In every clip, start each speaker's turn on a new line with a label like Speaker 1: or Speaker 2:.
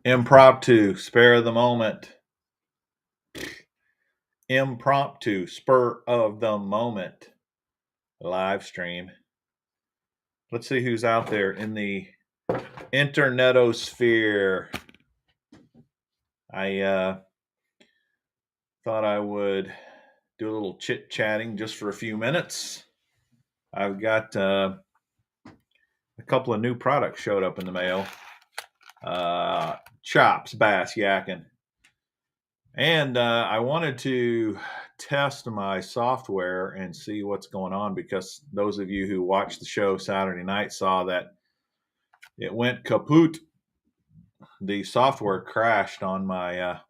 Speaker 1: Impromptu, spare of the moment. Impromptu, spur of the moment live stream. Let's see who's out there in the internetosphere. I thought I would do a little chit-chatting just for a few minutes. I've got a couple of new products showed up in the mail. Chops, bass, yakking. And I wanted to test my software and see what's going on, because those of you who watched the show Saturday night saw that it went kaput. The software crashed on my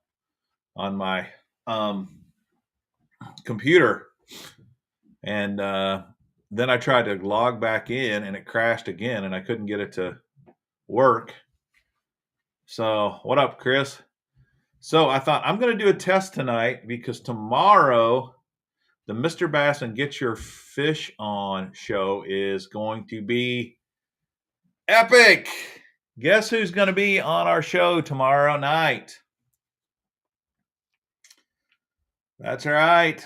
Speaker 1: computer, and then I tried to log back in and it crashed again, and I couldn't get it to work. So what up, Chris? So I thought I'm going to do a test tonight, because tomorrow the Mr. Bass and Get Your Fish On show is going to be epic. Guess who's going to be on our show tomorrow night? That's right.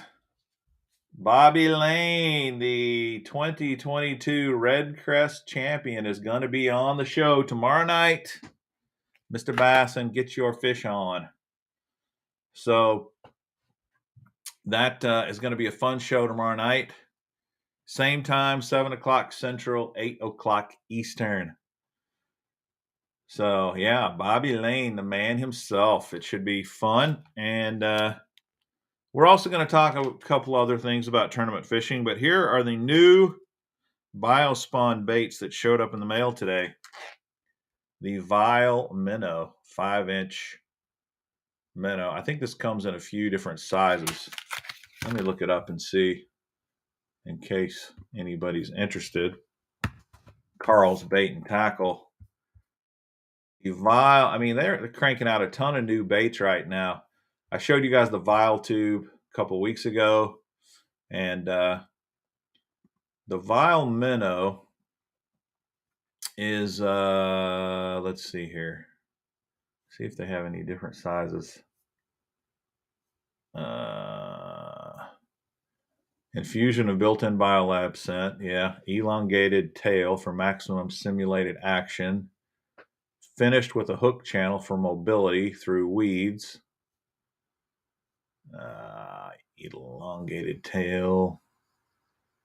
Speaker 1: Bobby Lane, the 2022 Red Crest champion, is going to be on the show tomorrow night. Mr. Bass and Get Your Fish On. So that is going to be a fun show tomorrow night. Same time, 7 o'clock Central, 8 o'clock Eastern. So, yeah, Bobby Lane, the man himself. It should be fun. And we're also going to talk a couple other things about tournament fishing. But here are the new BioSpawn baits that showed up in the mail today. The VileMinnow 5-inch minnow. I think this comes in a few different sizes. Let me look it up and see, in case anybody's interested. Carl's Bait and Tackle. I mean, they're cranking out a ton of new baits right now. I showed you guys the Vile tube a couple weeks ago, and the VileMinnow is let's see here. See if they have any different sizes. Infusion of built-in biolab scent. Yeah, elongated tail for maximum simulated action. Finished with a hook channel for mobility through weeds. Elongated tail.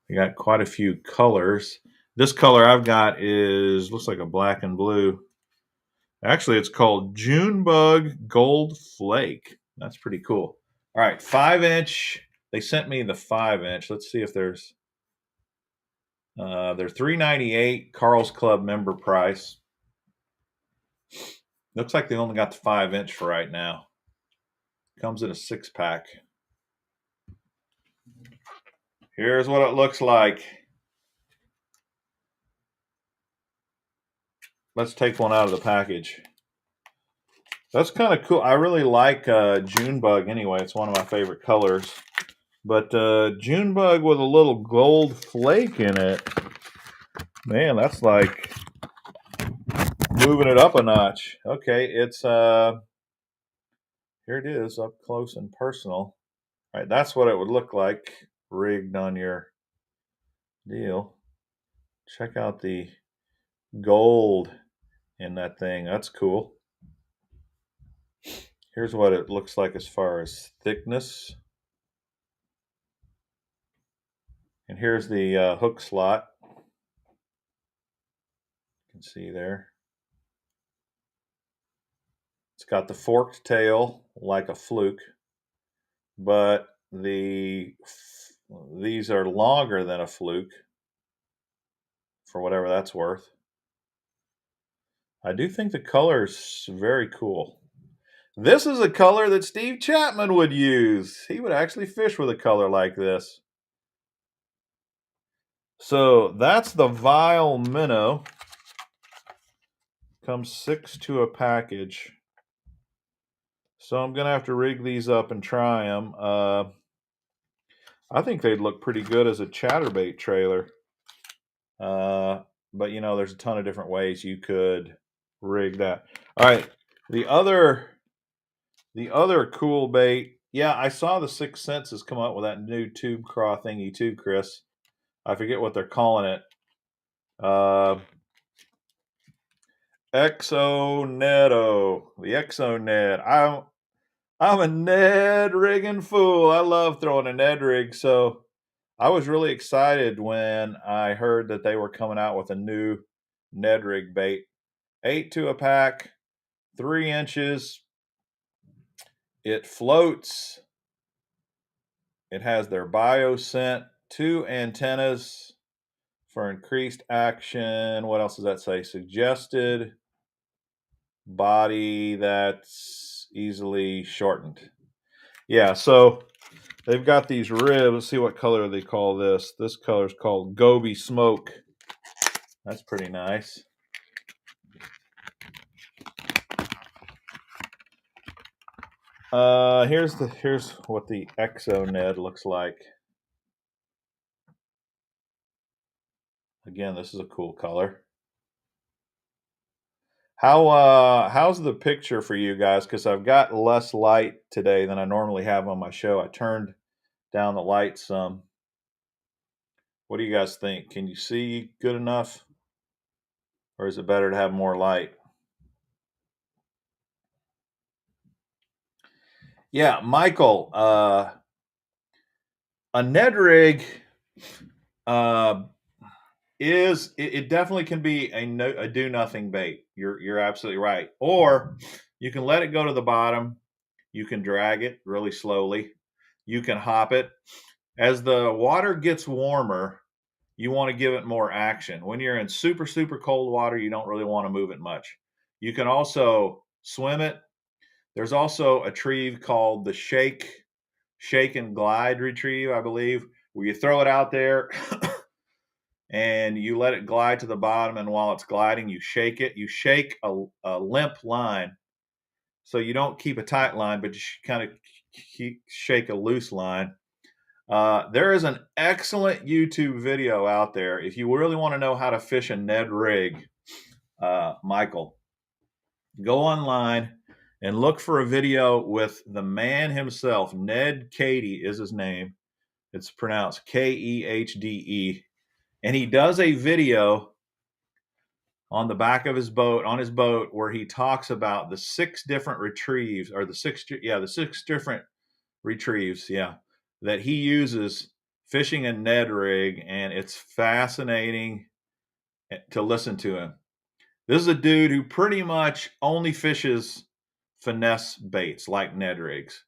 Speaker 1: We got quite a few colors. This color I've got looks like a black and blue. Actually, it's called Junebug Gold Flake. That's pretty cool. All right, 5-inch. They sent me the 5-inch. Let's see if there's. They're $3.98 Carl's Club member price. Looks like they only got the 5-inch for right now. Comes in a 6-pack. Here's what it looks like. Let's take one out of the package. That's kind of cool. I really like Junebug anyway. It's one of my favorite colors. But Junebug with a little gold flake in it. Man, that's like moving it up a notch. Okay, it's here it is, up close and personal. All right, that's what it would look like rigged on your deal. Check out the gold in that thing. That's cool. Here's what it looks like as far as thickness. And here's the hook slot. You can see there. It's got the forked tail like a fluke, but these are longer than a fluke, for whatever that's worth. I do think the color's very cool. This is a color that Steve Chapman would use. He would actually fish with a color like this. So that's the VileMinnow. Comes 6 to a package. So I'm going to have to rig these up and try them. I think they'd look pretty good as a chatterbait trailer. But, you know, there's a ton of different ways you could rig that. All right. The other cool bait, yeah, I saw the Sixth Senses come up with that new tube craw thingy too, Chris. I forget what they're calling it. Exo Nedo, the Exo Ned. I'm a Ned rigging fool. I love throwing a Ned rig, so I was really excited when I heard that they were coming out with a new Ned rig bait. 8 to a pack, 3 inches. It floats. It has their BioScent, 2 antennas for increased action. What else does that say? Suggested body that's easily shortened. Yeah, so they've got these ribs. Let's see what color they call this. This color is called Gobi Smoke. That's pretty nice. Here's what the Exo Ned looks like. Again, this is a cool color. How's the picture for you guys? Because I've got less light today than I normally have on my show. I turned down the light some. What do you guys think? Can you see good enough? Or is it better to have more light? Yeah, Michael, a Ned rig uh, it definitely can be a do nothing bait. You're absolutely right. Or you can let it go to the bottom. You can drag it really slowly. You can hop it. As the water gets warmer, you want to give it more action. When you're in super, super cold water, you don't really want to move it much. You can also swim it. There's also a retrieve called the shake and glide retrieve, I believe, where you throw it out there and you let it glide to the bottom. And while it's gliding, you shake it. You shake a limp line. So you don't keep a tight line, but you kind of shake a loose line. There is an excellent YouTube video out there. If you really want to know how to fish a Ned rig, Michael, go online and look for a video with the man himself. Ned Katie is his name. It's pronounced Khde. And he does a video on the back of his boat, where he talks about the 6 different retrieves, or the 6 different retrieves, that he uses fishing a Ned rig, and it's fascinating to listen to him. This is a dude who pretty much only fishes finesse baits like Ned rigs.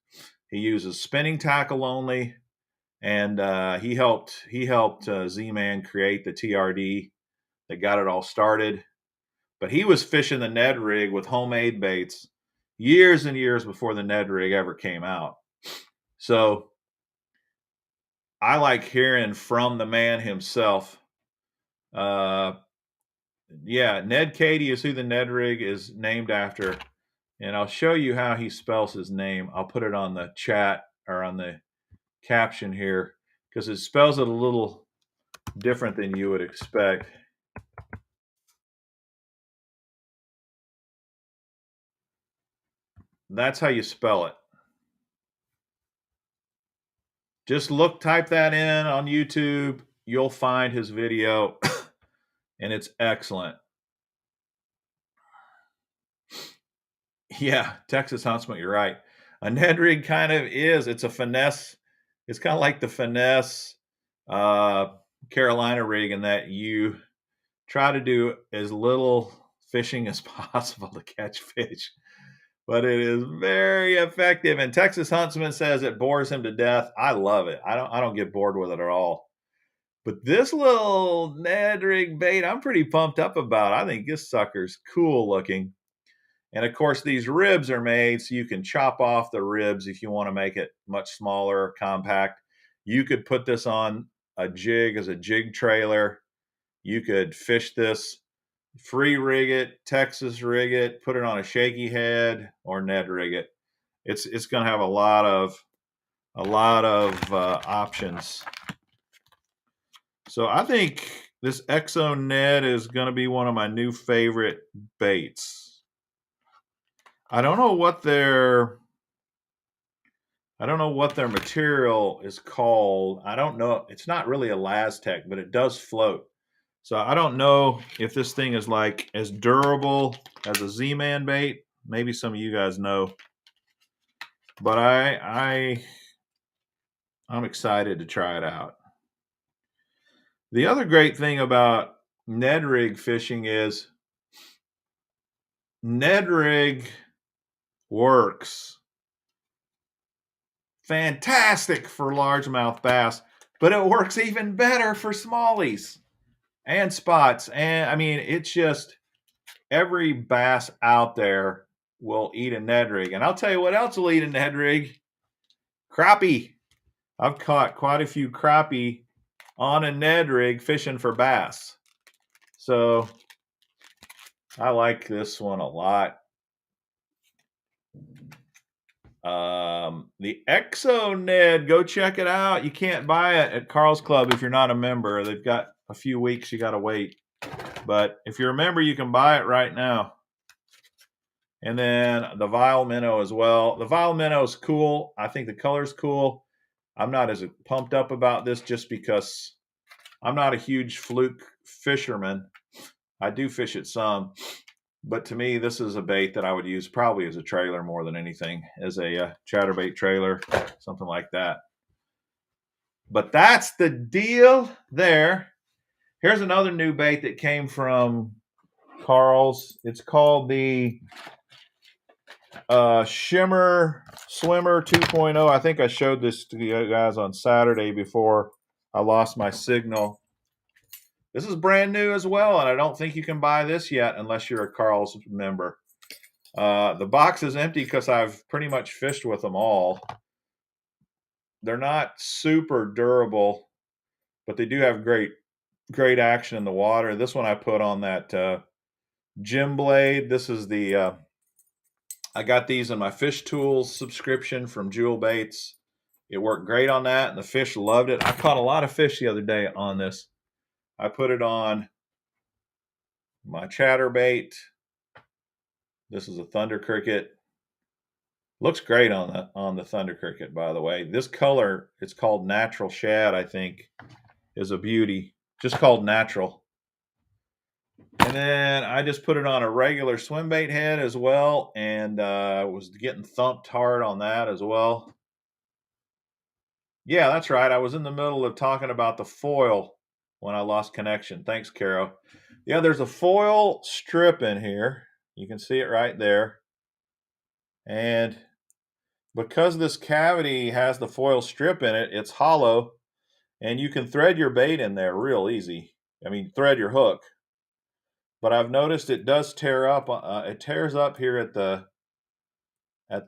Speaker 1: He uses spinning tackle only, and he helped Z-Man create the TRD that got it all started. But he was fishing the Ned rig with homemade baits years and years before the Ned rig ever came out. So I like hearing from the man himself. Ned Katie is who the Ned rig is named after. And I'll show you how he spells his name. I'll put it on the chat or on the caption here, because it spells it a little different than you would expect. That's how you spell it. Just type that in on YouTube. You'll find his video, and it's excellent. Yeah, Texas Huntsman, you're right. A Ned rig kind of is. It's a finesse. It's kind of like the finesse Carolina rig, in that you try to do as little fishing as possible to catch fish. But it is very effective. And Texas Huntsman says it bores him to death. I love it. I don't get bored with it at all. But this little Ned rig bait, I'm pretty pumped up about. I think this sucker's cool looking. And of course, these ribs are made so you can chop off the ribs if you want to make it much smaller, compact. You could put this on a jig as a jig trailer. You could fish this, free rig it, Texas rig it, put it on a shaky head, or Ned rig it. It's going to have a lot of options. So I think this ExoNed is going to be one of my new favorite baits. I don't know what their material is called. I don't know. It's not really a Lastech, but it does float. So I don't know if this thing is like as durable as a Z-Man bait. Maybe some of you guys know. But I'm excited to try it out. The other great thing about Ned rig fishing is Ned rig works fantastic for largemouth bass, but it works even better for smallies and spots. And I mean, it's just every bass out there will eat a Ned rig. And I'll tell you what else will eat a Ned rig: crappie. I've caught quite a few crappie on a Ned rig fishing for bass. So I like this one a lot. The Exo Ned, go check it out. You can't buy it at Carl's Club if you're not a member. They've got a few weeks you got to wait. But if you're a member, you can buy it right now. And then the VileMinnow as well. The VileMinnow is cool. I think the color's cool. I'm not as pumped up about this just because I'm not a huge fluke fisherman. I do fish it some. But to me, this is a bait that I would use probably as a trailer more than anything, as a chatterbait trailer, something like that. But that's the deal there. Here's another new bait that came from Carl's. It's called the Shimmer Swimmer 2.0. I think I showed this to you guys on Saturday before I lost my signal. This is brand new as well, and I don't think you can buy this yet unless you're a Carl's member. The box is empty because I've pretty much fished with them all. They're not super durable, but they do have great action in the water. This one I put on that Gym Blade. This is the I got these in my Fish Tools subscription from Jewel Baits. It worked great on that, and the fish loved it. I caught a lot of fish the other day on this. I put it on my chatterbait. This is a Thunder Cricket. Looks great on the Thunder Cricket, by the way. This color, it's called Natural Shad, I think, is a beauty. Just called Natural. And then I just put it on a regular swim bait head as well, and was getting thumped hard on that as well. Yeah, that's right. I was in the middle of talking about the foil when I lost connection. Thanks, Caro. Yeah, there's a foil strip in here. You can see it right there. And because this cavity has the foil strip in it, it's hollow, and you can thread your bait in there real easy. I mean, thread your hook. But I've noticed it does tear up. It tears up here at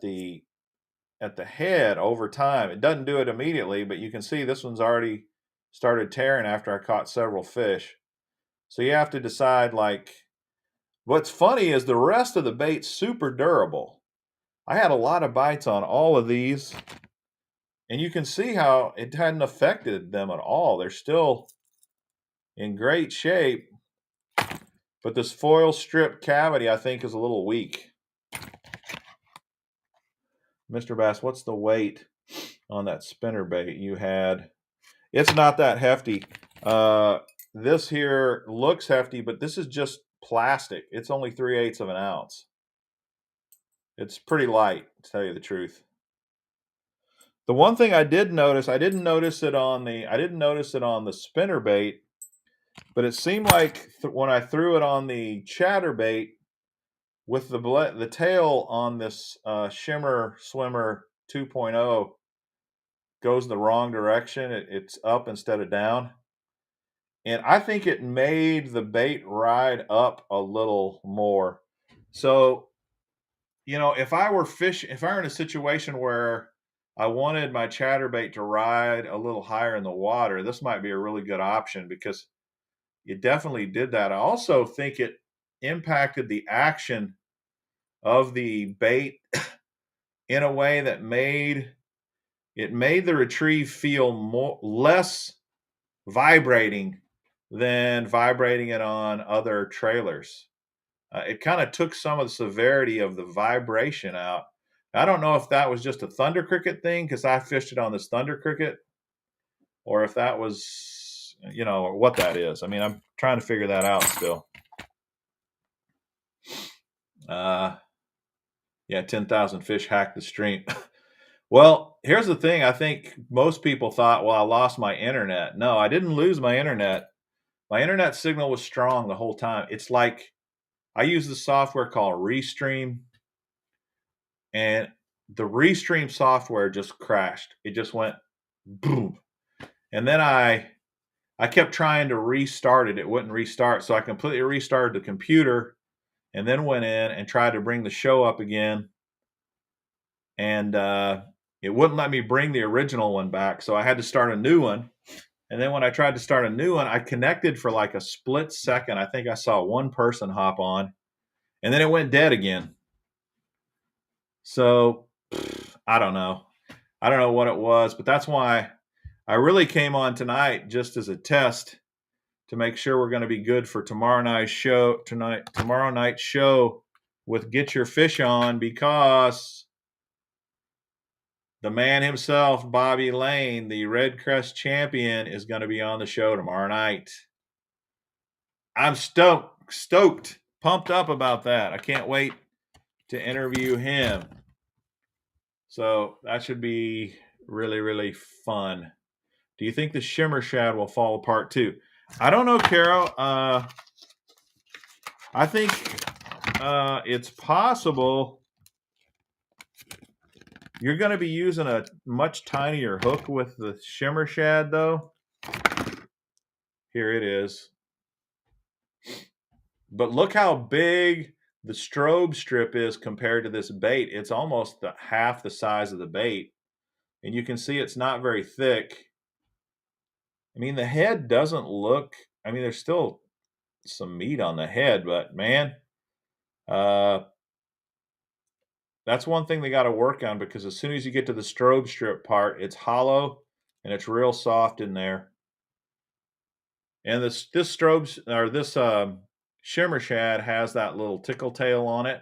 Speaker 1: the head over time. It doesn't do it immediately, but you can see this one's already started tearing after I caught several fish. So you have to decide, like, what's funny is the rest of the bait's super durable. I had a lot of bites on all of these, and you can see how it hadn't affected them at all. They're still in great shape, but this foil strip cavity, I think, is a little weak. Mr. Bass, what's the weight on that spinner bait you had? It's not that hefty. This here looks hefty, but this is just plastic. It's only 3/8 of an ounce. It's pretty light, to tell you the truth. The one thing I did notice, I didn't notice it on the spinner bait, but it seemed like when I threw it on the chatterbait with the tail on this Shimmer Swimmer 2.0 goes the wrong direction. It's up instead of down. And I think it made the bait ride up a little more. So, you know, if I were in a situation where I wanted my chatterbait to ride a little higher in the water, this might be a really good option because it definitely did that. I also think it impacted the action of the bait in a way that made the retrieve feel less vibrating than vibrating it on other trailers. It kind of took some of the severity of the vibration out. I don't know if that was just a thunder cricket thing because I fished it on this thunder cricket, or if that was, you know, what that is. I mean, I'm trying to figure that out still. Yeah, 10,000 fish hacked the stream. Well, here's the thing. I think most people thought, well, I lost my internet. No, I didn't lose my internet. My internet signal was strong the whole time. It's like I use the software called Restream, and the Restream software just crashed. It just went boom. And then I kept trying to restart it. It wouldn't restart. So I completely restarted the computer and then went in and tried to bring the show up again. And it wouldn't let me bring the original one back. So I had to start a new one. And then when I tried to start a new one, I connected for like a split second. I think I saw one person hop on, and then it went dead again. So I don't know. I don't know what it was, but that's why I really came on tonight just as a test to make sure we're going to be good for tomorrow night's show with Get Your Fish On, because the man himself, Bobby Lane, the Red Crest champion, is going to be on the show tomorrow night. I'm stoked, pumped up about that. I can't wait to interview him. So that should be really, really fun. Do you think the Shimmer Shad will fall apart too? I don't know, Carol. I think it's possible. You're going to be using a much tinier hook with the Shimmer Shad, though. Here it is. But look how big the strobe strip is compared to this bait. It's almost half the size of the bait. And you can see it's not very thick. I mean, the head doesn't look, I mean, there's still some meat on the head, but man, that's one thing they got to work on, because as soon as you get to the strobe strip part, it's hollow and it's real soft in there. And this Shimmer Shad has that little tickle tail on it.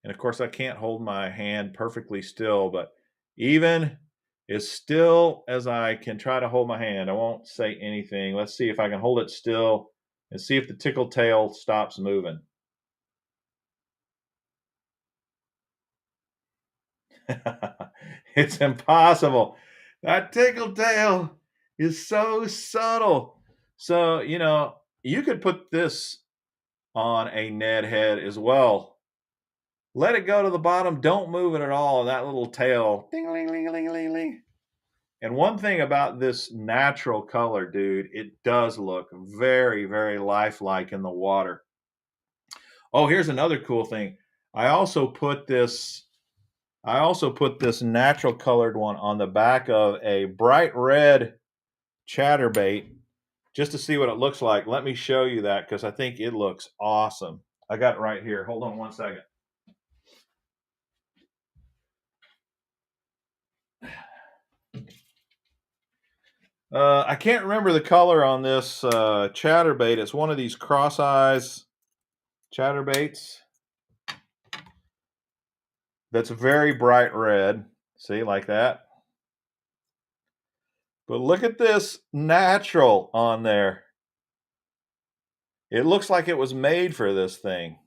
Speaker 1: And of course, I can't hold my hand perfectly still, but even as still as I can try to hold my hand, I won't say anything. Let's see if I can hold it still and see if the tickle tail stops moving. It's impossible. That tickle tail is so subtle. So, you know, you could put this on a Ned head as well. Let it go to the bottom. Don't move it at all. And that little tail, ding-a-ling-ling-a-ling-ling-ling. And one thing about this natural color, dude, it does look very, very lifelike in the water. Oh, here's another cool thing. I also put this natural colored one on the back of a bright red chatterbait just to see what it looks like. Let me show you that, because I think it looks awesome. I got it right here. Hold on one second. I can't remember the color on this chatterbait. It's one of these cross eyes chatterbaits that's very bright red. See, like that. But look at this natural on there. It looks like it was made for this thing.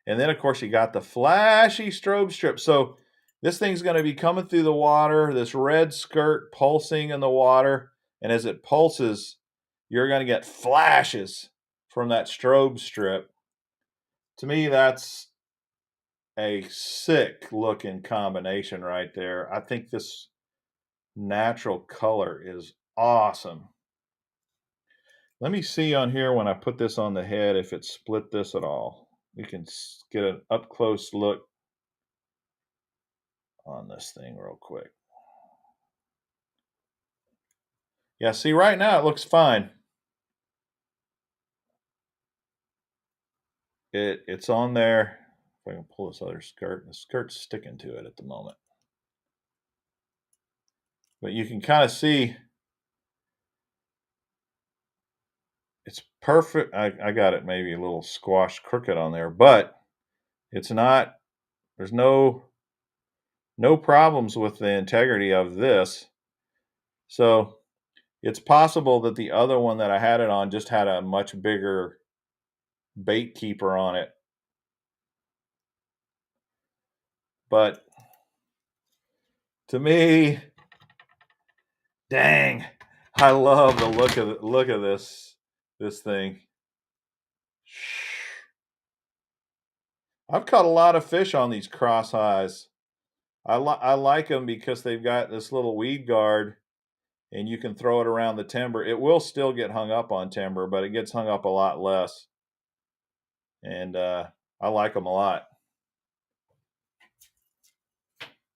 Speaker 1: And then, of course, you got the flashy strobe strip. So this thing's going to be coming through the water, this red skirt pulsing in the water. And as it pulses, you're going to get flashes from that strobe strip. To me, that's a sick looking combination right there. I think this natural color is awesome. Let me see on here when I put this on the head if it split this at all. We can get an up close look on this thing real quick. Yeah, see, right now it looks fine. It's on there. If I can pull this other skirt, the skirt's sticking to it at the moment. But you can kind of see it's perfect. I got it maybe a little squashed crooked on there, but it's not, there's no problems with the integrity of this. So it's possible that the other one that I had it on just had a much bigger bait keeper on it. But to me, dang, I love the look of this thing. I've caught a lot of fish on these cross eyes. I like them because they've got this little weed guard, and you can throw it around the timber. It will still get hung up on timber, but it gets hung up a lot less. And I like them a lot.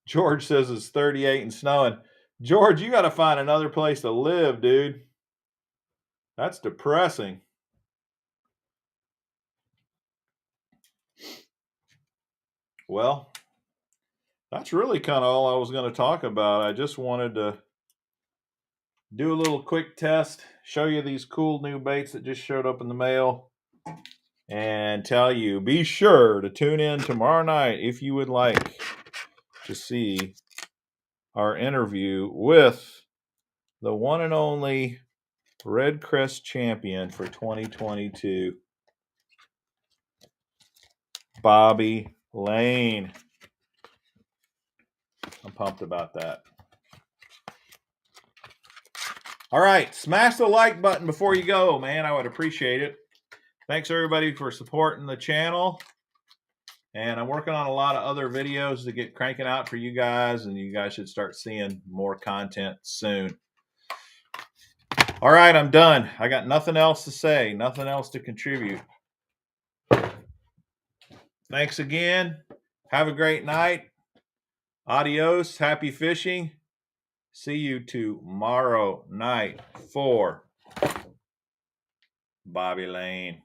Speaker 1: George says it's 38 and snowing. George, you got to find another place to live, dude. That's depressing. Well, that's really kind of all I was going to talk about. I just wanted to do a little quick test, show you these cool new baits that just showed up in the mail, and tell you, be sure to tune in tomorrow night if you would like to see our interview with the one and only Red Crest champion for 2022, Bobby Lane. I'm pumped about that. All right, smash the like button before you go, man. I would appreciate it. Thanks, everybody, for supporting the channel. And I'm working on a lot of other videos to get cranking out for you guys, and you guys should start seeing more content soon. All right, I'm done. I got nothing else to say, nothing else to contribute. Thanks again. Have a great night. Adios. Happy fishing. See you tomorrow night for Bobby Lane.